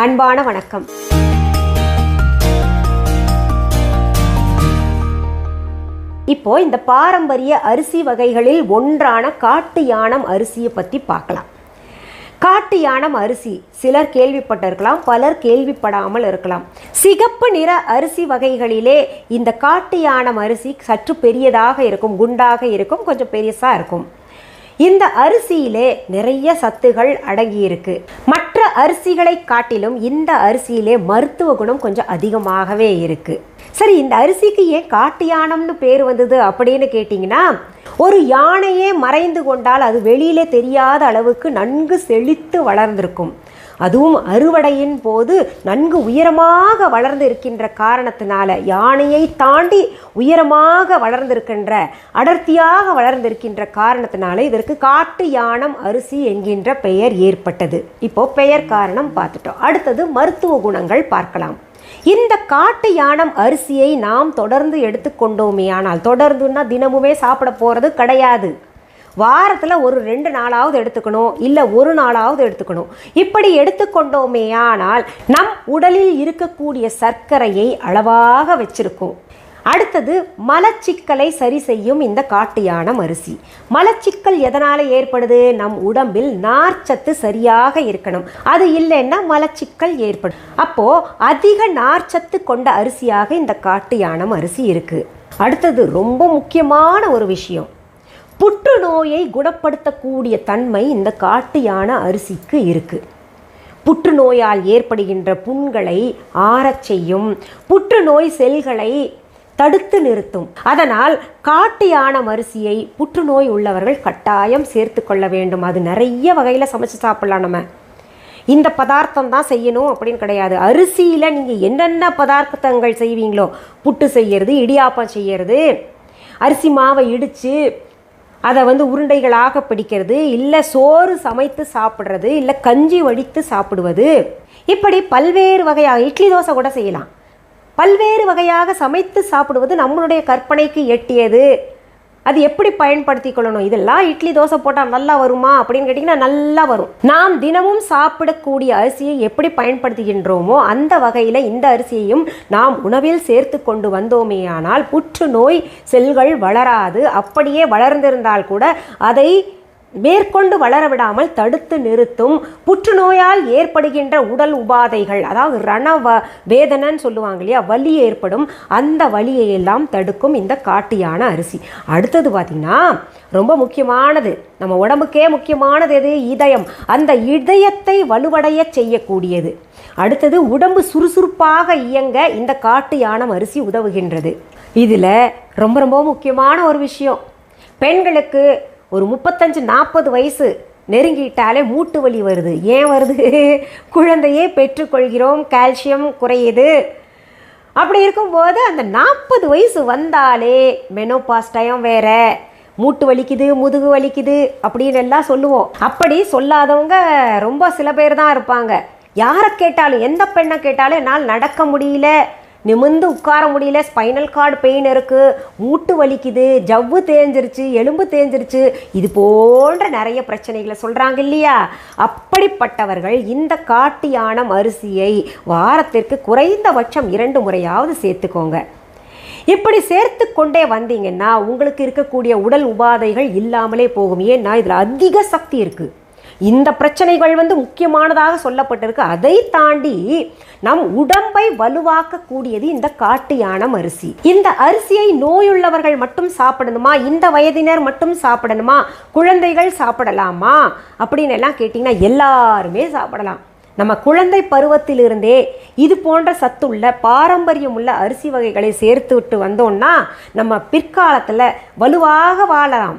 அன்பான வணக்கம். இப்போ இந்த பாரம்பரிய அரிசி வகைகளில் ஒன்றான காட்டு யானம் அரிசியை பற்றி பார்க்கலாம். காட்டு யானம் அரிசி சிலர் கேள்விப்பட்டிருக்கலாம், பலர் கேள்விப்படாமல் இருக்கலாம். சிகப்பு நிற அரிசி வகைகளிலே இந்த காட்டு யானம் அரிசி சற்று பெரியதாக இருக்கும், குண்டாக இருக்கும், கொஞ்சம் பெருசாக இருக்கும். இந்த அரிசியிலே நிறைய சத்துகள் அடங்கியிருக்கு. மற்ற அரிசிகளை காட்டிலும் இந்த அரிசியிலே மருத்துவ குணம் கொஞ்சம் அதிகமாகவே இருக்கு. சரி, இந்த அரிசிக்கு ஏன் காட்டு யானம்னு பேர் வந்தது அப்படின்னு கேட்டிங்கன்னா, ஒரு யானையே மறைந்து கொண்டால் அது வெளியிலே தெரியாத அளவுக்கு நன்கு செழித்து வளர்ந்திருக்கும். அதுவும் அறுவடையின் போது நன்கு உயரமாக வளர்ந்து இருக்கின்ற காரணத்தினால, யானையை தாண்டி உயரமாக வளர்ந்திருக்கின்ற, அடர்த்தியாக வளர்ந்திருக்கின்ற காரணத்தினால இதற்கு காட்டு யானம் அரிசி என்கின்ற பெயர் ஏற்பட்டது. இப்போ பெயர் காரணம் பார்த்துட்டோம். அடுத்தது மருத்துவ குணங்கள் பார்க்கலாம். இந்த காட்டு யானம் அரிசியை நாம் தொடர்ந்து எடுத்துக்கொண்டோமே ஆனால், தொடர்ந்துன்னா தினமுமே சாப்பிட போகிறது கிடையாது. வாரத்தில் ஒரு 2 நாளாவது எடுத்துக்கணும், இல்லை ஒரு நாளாவது எடுத்துக்கணும். இப்படி எடுத்துக்கொண்டோமே ஆனால் நம் உடலில் இருக்கக்கூடிய சர்க்கரையை அளவாக வச்சிருக்கும். அடுத்தது மலச்சிக்கலை சரி செய்யும் இந்த காட்டு யானம் அரிசி. மலச்சிக்கல் எதனால் ஏற்படுது? நம் உடம்பில் நார்ச்சத்து சரியாக இருக்கணும், அது இல்லைன்னா மலச்சிக்கல் ஏற்படும். அப்போது அதிக நார்ச்சத்து கொண்ட அரிசியாக இந்த காட்டு யானம் அரிசி இருக்குது. அடுத்தது ரொம்ப முக்கியமான ஒரு விஷயம், புற்றுநோயை குணப்படுத்தக்கூடிய தன்மை இந்த காட்டு யானை அரிசிக்கு இருக்குது. புற்றுநோயால் ஏற்படுகின்ற புண்களை ஆறச் செய்யும், புற்றுநோய் செல்களை தடுத்து நிறுத்தும். அதனால் காட்டு யானம் அரிசியை புற்றுநோய் உள்ளவர்கள் கட்டாயம் சேர்த்து கொள்ள வேண்டும். அது நிறைய வகையில் சமைச்சு சாப்பிடலாம். நம்ம இந்த பதார்த்தம் தான் செய்யணும் அப்படின்னு கிடையாது. அரிசியில் நீங்கள் என்னென்ன பதார்த்தங்கள் செய்வீங்களோ, புட்டு செய்யறது, இடியாப்பம் செய்யறது, அரிசி மாவை இடித்து அதை உருண்டைகளாக பிடிக்கிறது, இல்லை சோறு சமைத்து சாப்பிட்றது, இல்லை கஞ்சி வடித்து சாப்பிடுவது, இப்படி பல்வேறு வகையாக இட்லி தோசை கூட செய்யலாம். பல்வேறு வகையாக சமைத்து சாப்பிடுவது நம்மளுடைய கற்பனைக்கு எட்டியது. அது எப்படி பயன்படுத்தி கொள்ளணும்? இதெல்லாம் இட்லி தோசை போட்டால் நல்லா வருமா அப்படின்னு கேட்டிங்கன்னா நல்லா வரும். நாம் தினமும் சாப்பிடக்கூடிய அரிசியை எப்படி பயன்படுத்துகின்றோமோ அந்த வகையில் இந்த அரிசியையும் நாம் உணவில் சேர்த்து கொண்டு வந்தோமே ஆனால் புற்றுநோய் செல்கள் வளராது. அப்படியே வளர்ந்திருந்தால் கூட அதை மேற்கொண்டு வளர விடாமல் தடுத்து நிறுத்தும். புற்றுநோயால் ஏற்படுகின்ற உடல் உபாதைகள், அதாவது வேதனைன்னு சொல்லுவாங்க இல்லையா, வலி ஏற்படும், அந்த வலியை எல்லாம் தடுக்கும் இந்த காட்டு யானை அரிசி. அடுத்தது பார்த்திங்கன்னா ரொம்ப முக்கியமானது, நம்ம உடம்புக்கே முக்கியமானது எது? இதயம். அந்த இதயத்தை வலுவடைய செய்யக்கூடியது. அடுத்தது உடம்பு சுறுசுறுப்பாக இயங்க இந்த காட்டு யானம் அரிசி உதவுகின்றது. இதில் ரொம்ப ரொம்ப முக்கியமான ஒரு விஷயம், பெண்களுக்கு ஒரு 35-40 வயசு நெருங்கிட்டாலே மூட்டு வலி வருது. ஏன் வருது? குழந்தையே பெற்றுக்கொள்கிறோம், கால்சியம் குறையுது. அப்படி இருக்கும்போது அந்த 40 வயசு வந்தாலே மெனோபாஸ் டைம் வேற, மூட்டு வலிக்குது, முதுகு வலிக்குது அப்படின்னு எல்லாம் சொல்லுவோம். அப்படி சொல்லாதவங்க ரொம்ப சில பேர் தான் இருப்பாங்க. யாரை கேட்டாலும், எந்த பெண்ணை கேட்டாலும் என்னால் நடக்க முடியல, நிமிர்ந்து உட்கார முடியல, ஸ்பைனல் கார்டு பெயின் இருக்குது, மூட்டு வலிக்குது, ஜவ்வு தேஞ்சிருச்சு, எலும்பு தேஞ்சிருச்சு, இது போன்ற நிறைய பிரச்சனைகளை சொல்கிறாங்க இல்லையா? அப்படிப்பட்டவர்கள் இந்த காட்டு யானம் அரிசியை வாரத்திற்கு குறைந்தபட்சம் 2 முறையாவது சேர்த்துக்கோங்க. இப்படி சேர்த்து கொண்டே வந்தீங்கன்னா உங்களுக்கு இருக்கக்கூடிய உடல் உபாதைகள் இல்லாமலே போகும். ஏன்னா இதில் அதிக சக்தி இருக்குது. இந்த பிரச்சனைகள் முக்கியமானதாக சொல்லப்பட்டிருக்கு. அதை தாண்டி நம் உடம்பை வலுவாக்கக்கூடியது இந்த காட்டு யானம் அரிசி. இந்த அரிசியை நோயுள்ளவர்கள் மட்டும் சாப்பிடணுமா, இந்த வயதினர் மட்டும் சாப்பிடணுமா, குழந்தைகள் சாப்பிடலாமா அப்படின்னு எல்லாம் கேட்டிங்கன்னா எல்லாருமே சாப்பிடலாம். நம்ம குழந்தை பருவத்திலிருந்தே இது போன்ற சத்துள்ள பாரம்பரியம் உள்ள அரிசி வகைகளை சேர்த்து விட்டு வந்தோம்னா நம்ம பிற்காலத்தில் வலுவாக வாழலாம்,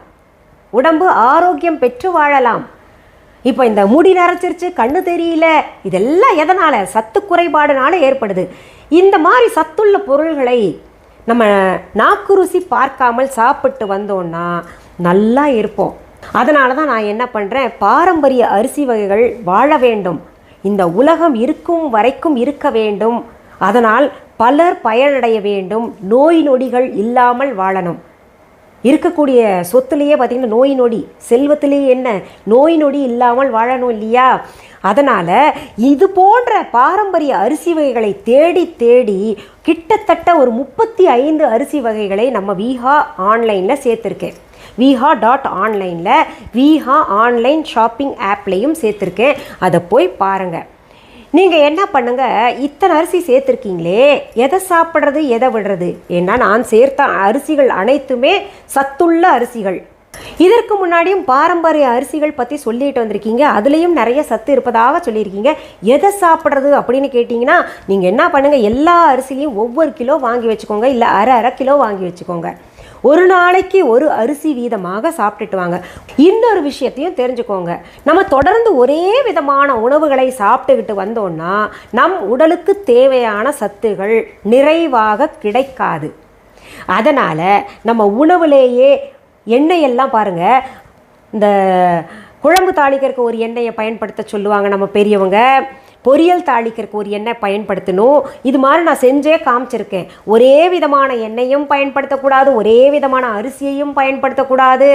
உடம்பு ஆரோக்கியம் பெற்று வாழலாம். இப்போ இந்த முடி நரைச்சிருச்சு, கண்ணு தெரியல, இதெல்லாம் எதனால்? சத்து குறைபாடுனால ஏற்படுது. இந்த மாதிரி சத்துள்ள பொருள்களை நம்ம நாக்கு ருசி பார்க்காமல் சாப்பிட்டு வந்தோன்னா நல்லா இருப்போம். அதனால தான் நான் என்ன பண்ணுறேன், பாரம்பரிய அரிசி வகைகள் வாழ வேண்டும், இந்த உலகம் இருக்கும் வரைக்கும் இருக்க வேண்டும், அதனால் பலர் பயனடைய வேண்டும், நோய் நொடிகள் இல்லாமல் வாழணும். இருக்கக்கூடிய சொத்துலேயே பார்த்திங்கன்னா நோய் நொடி, செல்வத்திலேயே என்ன நோய் நொடி இல்லாமல் வாழணும் இல்லையா? அதனால் இது போன்ற பாரம்பரிய அரிசி வகைகளை தேடி தேடி கிட்டத்தட்ட ஒரு 35 அரிசி வகைகளை நம்ம விஹா ஆன்லைனில் சேர்த்துருக்கேன். viha.onlineல விஹா ஆன்லைன் ஷாப்பிங் ஆப்லேயும் சேர்த்துருக்கேன். அதை போய் பாருங்கள். நீங்கள் என்ன பண்ணுங்கள், இத்தனை அரிசி சேர்த்துருக்கீங்களே, எதை சாப்பிட்றது எதை விடுறது? ஏன்னா நான் சேர்த்த அரிசிகள் அனைத்துமே சத்துள்ள அரிசிகள். இதற்கு முன்னாடியும் பாரம்பரிய அரிசிகள் பற்றி சொல்லிட்டு வந்திருக்கீங்க, அதுலேயும் நிறைய சத்து இருப்பதாக சொல்லியிருக்கீங்க. எதை சாப்பிட்றது அப்படின்னு கேட்டிங்கன்னா நீங்கள் என்ன பண்ணுங்கள், எல்லா அரிசிலையும் ஒவ்வொரு கிலோ வாங்கி வச்சுக்கோங்க, இல்லை அரை கிலோ வாங்கி வச்சுக்கோங்க. ஒரு நாளைக்கு ஒரு அரிசி வீதமாக சாப்பிட்டுட்டு வாங்க. இன்னொரு விஷயத்தையும் தெரிஞ்சுக்கோங்க, நம்ம தொடர்ந்து ஒரே விதமான உணவுகளை சாப்பிட்டுக்கிட்டு வந்தோம்னா நம் உடலுக்கு தேவையான சத்துகள் நிறைவாக கிடைக்காது. அதனால் நம்ம உணவுலேயே எண்ணெயெல்லாம் பாருங்கள், இந்த குழம்பு தாளிக்கிறதுக்கு ஒரு எண்ணெயை பயன்படுத்த சொல்லுவாங்க நம்ம பெரியவங்க, பொரியல் தாளிக்கிறதுக்கு ஒரு எண்ணெய் பயன்படுத்தணும். இது மாதிரி நான் செஞ்சே காமிச்சிருக்கேன். ஒரே விதமான எண்ணெயும் பயன்படுத்தக்கூடாது, ஒரே விதமான அரிசியையும் பயன்படுத்தக்கூடாது,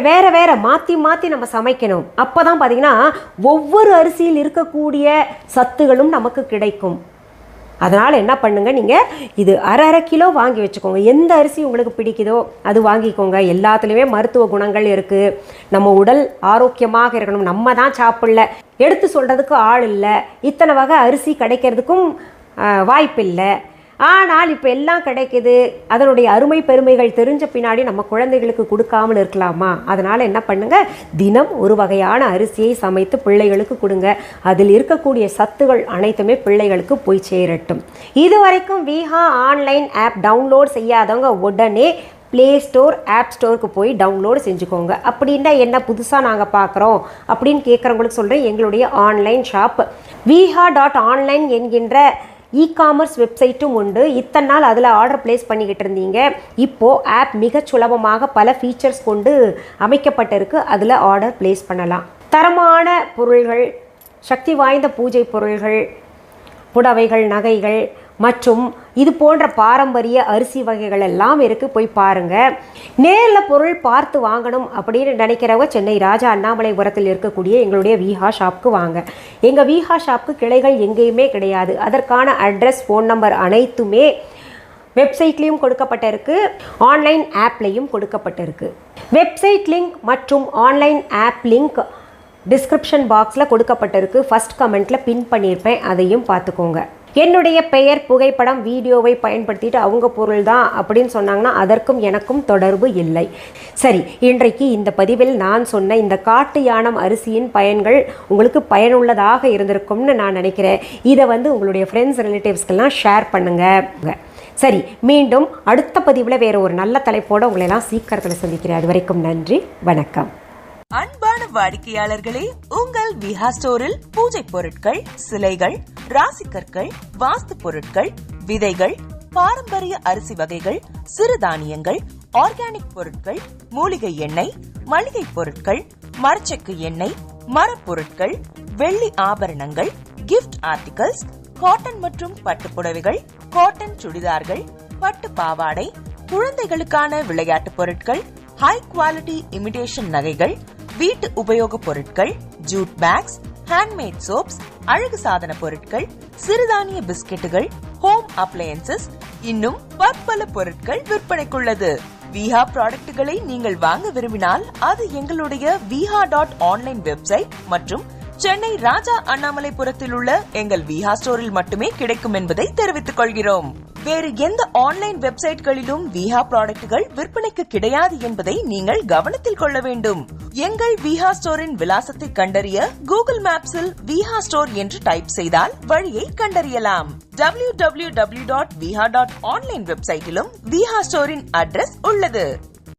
வேறு வேறு மாற்றி மாற்றி நம்ம சமைக்கணும். அப்போ தான் பார்த்திங்கன்னா ஒவ்வொரு அரிசியில் இருக்கக்கூடிய சத்துகளும் நமக்கு கிடைக்கும். அதனால் என்ன பண்ணுங்க, நீங்கள் இது அரை கிலோ வாங்கி வச்சுக்கோங்க. எந்த அரிசி உங்களுக்கு பிடிக்குதோ அது வாங்கிக்கோங்க. எல்லாத்துலேயுமே மருத்துவ குணங்கள் இருக்குது. நம்ம உடல் ஆரோக்கியமாக இருக்கணும். நம்ம தான் சாப்பிடல, எடுத்து சொல்கிறதுக்கு ஆள் இல்லை. இத்தனை வகை அரிசி கிடைக்கிறதுக்கும் வாய்ப்பில்லை. ஆனால் இப்போ எல்லாம் கிடைக்குது. அதனுடைய அருமை பெருமைகள் தெரிஞ்ச பின்னாடி நம்ம குழந்தைகளுக்கு கொடுக்காமல் இருக்கலாமா? அதனால் என்ன பண்ணுங்கள், தினம் ஒரு வகையான அரிசியை சமைத்து பிள்ளைகளுக்கு கொடுங்க. அதில் இருக்கக்கூடிய சத்துகள் அனைத்துமே பிள்ளைகளுக்கு போய் சேரட்டும். இதுவரைக்கும் விஹா ஆன்லைன் ஆப் டவுன்லோட் செய்யாதவங்க உடனே ப்ளே ஸ்டோர், ஆப் ஸ்டோருக்கு போய் டவுன்லோடு செஞ்சுக்கோங்க. அப்படின்னா என்ன புதுசாக நாங்கள் பார்க்குறோம் அப்படின்னு கேட்குறவங்களுக்கு சொல்கிறேன், எங்களுடைய ஆன்லைன் ஷாப் viha.online என்கின்ற இ-காமர்ஸ் வெப்சைட்டும் உண்டு. இத்தனை நாள் அதில் ஆர்டர் ப்ளேஸ் பண்ணிக்கிட்டு இருந்தீங்க. இப்போது ஆப் மிக சுலபமாக பல ஃபீச்சர்ஸ் கொண்டு அமைக்கப்பட்டிருக்கு. அதில் ஆர்டர் ப்ளேஸ் பண்ணலாம். தரமான பொருள்கள், சக்தி வாய்ந்த பூஜை பொருள்கள், புடவைகள், நகைகள் மற்றும் இது போன்ற பாரம்பரிய அரிசி வகைகள் எல்லாம் இருக்குது. போய் பாருங்கள். நேரில் பொருள் பார்த்து வாங்கணும் அப்படின்னு நினைக்கிறவங்க சென்னை ராஜா அண்ணாமலைபுரத்தில் இருக்கக்கூடிய எங்களுடைய விஹா ஷாப்புக்கு வாங்க. எங்கள் விஹா ஷாப்புக்கு கிளைகள் எங்கேயுமே கிடையாது. அதற்கான அட்ரஸ், ஃபோன் நம்பர் அனைத்துமே வெப்சைட்லேயும் கொடுக்கப்பட்டிருக்கு, ஆன்லைன் ஆப்லேயும் கொடுக்கப்பட்டிருக்கு. வெப்சைட் லிங்க் மற்றும் ஆன்லைன் ஆப் லிங்க் டிஸ்கிரிப்ஷன் பாக்ஸில் கொடுக்கப்பட்டிருக்கு. ஃபஸ்ட் கமெண்ட்டில் பின் பண்ணியிருப்பேன், அதையும் பார்த்துக்கோங்க. என்னுடைய பெயர், புகைப்படம், வீடியோவை பயன்படுத்திட்டு அவங்க பொருள் தான் அப்படின்னு சொன்னாங்கன்னா அதற்கும் எனக்கும் தொடர்பு இல்லை. சரி, இன்றைக்கு இந்த பதிவில் நான் சொன்ன இந்த காட்டு யானம் அரிசியின் பயன்கள் உங்களுக்கு பயனுள்ளதாக இருந்திருக்கும்னு நான் நினைக்கிறேன். இதை உங்களுடைய ஃப்ரெண்ட்ஸ், ரிலேட்டிவ்ஸ்க்கெல்லாம் ஷேர் பண்ணுங்கள். சரி, மீண்டும் அடுத்த பதிவில் வேறு ஒரு நல்ல தலைப்போடு உங்களெல்லாம் சீக்கிரத்தில் சந்திக்கிறேன். அது வரைக்கும் நன்றி, வணக்கம். அன்பான வாடிக்கையாளர்களே, உங்கள் விஹா ஸ்டோரில் பூஜை பொருட்கள், சிலைகள், ராசிக்கற்கள், வாஸ்து பொருட்கள், விதைகள், பாரம்பரிய அரிசி வகைகள், சிறுதானியங்கள், ஆர்கானிக் பொருட்கள், மூலிகை எண்ணெய், மளிகை பொருட்கள், மரச்செக்கு எண்ணெய், மரப்பொருட்கள், வெள்ளி ஆபரணங்கள், கிஃப்ட் ஆர்டிகல்ஸ், காட்டன் மற்றும் பட்டு புடவைகள், காட்டன் சுடிதார்கள், பட்டு பாவாடை, குழந்தைகளுக்கான விளையாட்டு பொருட்கள், ஹை குவாலிட்டி இமிடேஷன் நகைகள், வீட்டு உபயோக பொருட்கள், ஜூட் பேக்ஸ், ஹேண்ட்மேட் சோப்ஸ், அழகு சாதன பொருட்கள், சிறுதானிய பிஸ்கெட்டுகள், ஹோம் அப்ளையன்சஸ், இன்னும் பற்பல பொருட்கள் விற்பனைக்குள்ளது. விஹா ப்ராடக்ட்களை நீங்கள் வாங்க விரும்பினால் அது எங்களுடைய viha.online வெப்சைட் மற்றும் சென்னை ராஜா அண்ணாமலைபுரத்தில் உள்ள எங்கள் விஹா ஸ்டோரில் மட்டுமே கிடைக்கும் என்பதை தெரிவித்துக் கொள்கிறோம். வேறு எந்த ஆன்லைன் வெப்சைட்களிலும் விஹா ப்ராடக்ட்கள் விற்பனைக்கு கிடையாது என்பதை நீங்கள் கவனத்தில் கொள்ள வேண்டும். எங்கள் விஹா ஸ்டோரின் விலாசத்தை கண்டறிய கூகுள் மேப்ஸில் விஹா ஸ்டோர் என்று டைப் செய்தால் வழியை கண்டறியலாம். www.viha.online வெப்சைட்டிலும் விஹா ஸ்டோரின் அட்ரஸ் உள்ளது.